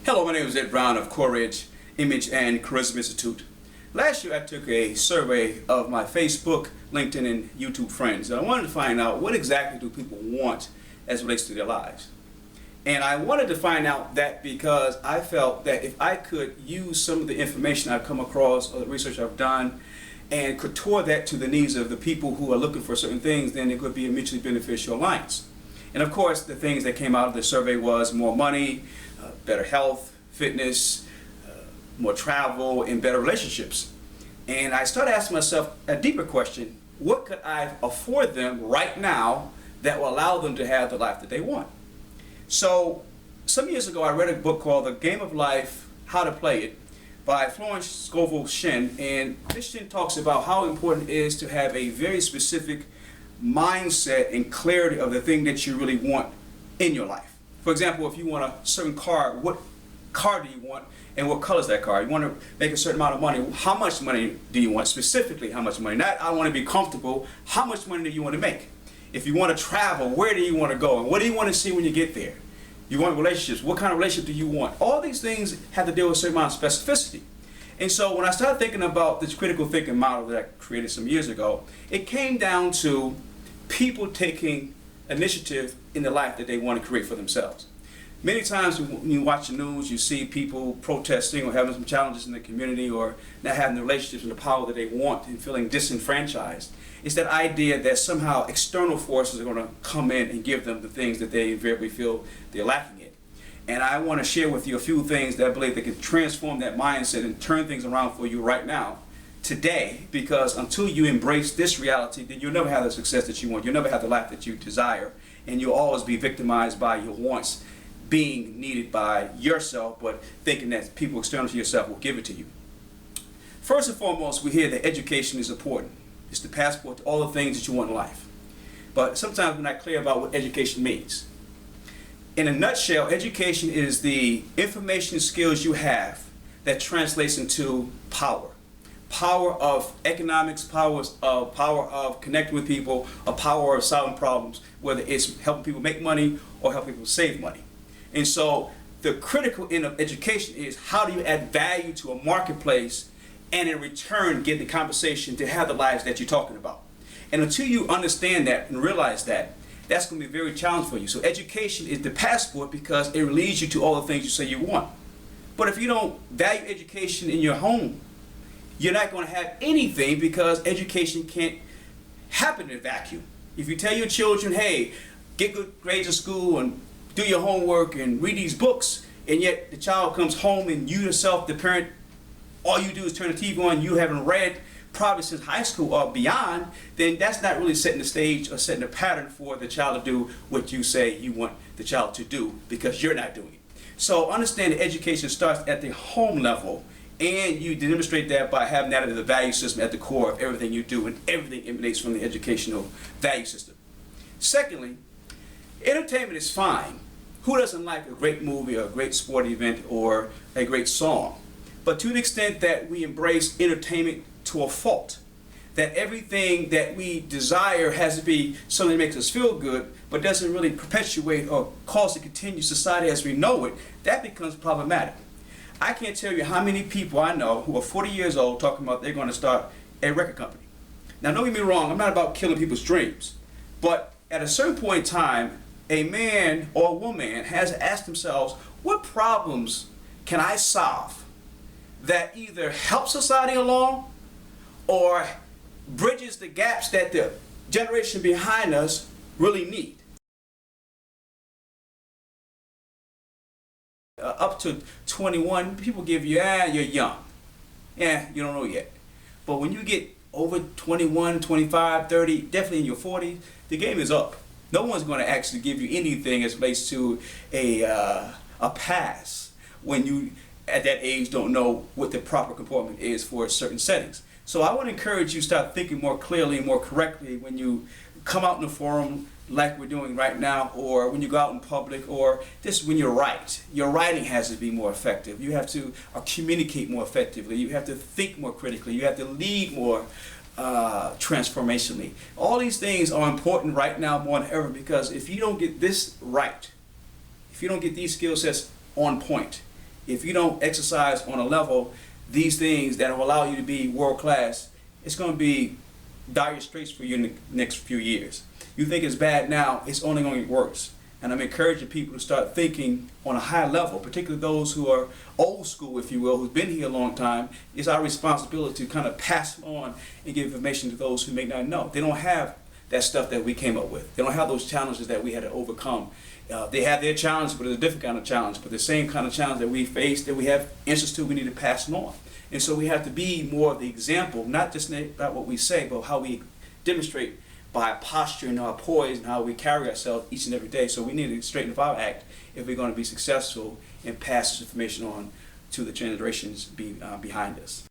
Hello, my name is Ed Brown of Courage, Image, and Charisma Institute. Last year I took a survey of my Facebook, LinkedIn, and YouTube friends, and I wanted to find out what exactly do people want as it relates to their lives. And I wanted to find out that because I felt that if I could use some of the information I've come across or the research I've done and couture that to the needs of the people who are looking for certain things, then it could be a mutually beneficial alliance. And of course, the things that came out of the survey was more money, better health, fitness, more travel, and better relationships. And I started asking myself a deeper question: what could I afford them right now that will allow them to have the life that they want? So some years ago I read a book called The Game of Life, How to Play It by Florence Scovel Shinn, and this Shinn talks about how important it is to have a very specific mindset and clarity of the thing that you really want in your life. For example, if you want a certain car, what car do you want and what color is that car? You want to make a certain amount of money. How much money do you want? Specifically, how much money? Not I want to be comfortable. How much money do you want to make? If you want to travel, where do you want to go? And what do you want to see when you get there? You want relationships. What kind of relationship do you want? All these things have to deal with a certain amount of specificity. And so when I started thinking about this critical thinking model that I created some years ago, it came down to people taking initiative in the life that they want to create for themselves. Many times when you watch the news, you see people protesting or having some challenges in the community or not having the relationships and the power that they want and feeling disenfranchised. It's that idea that somehow external forces are going to come in and give them the things that they invariably feel they're lacking in. And I want to share with you a few things that I believe that can transform that mindset and turn things around for you right now, today, because until you embrace this reality, then you'll never have the success that you want. You'll never have the life that you desire, and you'll always be victimized by your wants being needed by yourself, but thinking that people external to yourself will give it to you. First and foremost, we hear that education is important. It's the passport to all the things that you want in life. But sometimes we're not clear about what education means. In a nutshell, education is the information and skills you have that translates into power. Power of economics, power of connecting with people, a power of solving problems, whether it's helping people make money or helping people save money. And so the critical end of education is how do you add value to a marketplace and in return get the compensation to have the lives that you're talking about. And until you understand that and realize that, that's going to be very challenging for you. So education is the passport because it leads you to all the things you say you want. But if you don't value education in your home, you're not going to have anything because education can't happen in a vacuum. If you tell your children, hey, get good grades in school and do your homework and read these books, and yet the child comes home and you yourself, the parent, all you do is turn the TV on, you haven't read probably since high school or beyond, then that's not really setting the stage or setting a pattern for the child to do what you say you want the child to do because you're not doing it. So understand that education starts at the home level, and you demonstrate that by having that as the value system at the core of everything you do, and everything emanates from the educational value system. Secondly, entertainment is fine. Who doesn't like a great movie or a great sport event or a great song? But to the extent that we embrace entertainment to a fault, that everything that we desire has to be something that makes us feel good, but doesn't really perpetuate or cause to continue society as we know it, that becomes problematic. I can't tell you how many people I know who are 40 years old talking about they're going to start a record company. Now don't get me wrong, I'm not about killing people's dreams, but at a certain point in time, a man or a woman has to ask themselves, what problems can I solve that either help society along or bridges the gaps that the generation behind us really need? Up to 21, people give you, you're young. Yeah, you don't know yet. But when you get over 21, 25, 30, definitely in your 40s, the game is up. No one's going to actually give you anything as relates to a pass when you, at that age, don't know what the proper comportment is for certain settings. So I want to encourage you to start thinking more clearly and more correctly when you come out in the forum like we're doing right now, or when you go out in public, or just when you write. Your writing has to be more effective. You have to communicate more effectively. You have to think more critically. You have to lead more transformationally. All these things are important right now more than ever, because if you don't get this right, if you don't get these skill sets on point, If you don't exercise on a level these things that will allow you to be world class, it's going to be dire straits for you in the next few years. You think it's bad now, it's only going to get worse. And I'm encouraging people to start thinking on a high level, particularly those who are old school, if you will, who've been here a long time. It's our responsibility to kind of pass on and give information to those who may not know. They don't have that stuff that we came up with. They don't have those challenges that we had to overcome. They have their challenge, but it's a different kind of challenge. But the same kind of challenge that we face, that we have answers to, we need to pass them on. And so we have to be more of the example, not just about what we say, but how we demonstrate by our posture and our poise and how we carry ourselves each and every day. So we need to straighten up our act if we're going to be successful and pass this information on to the generations behind us.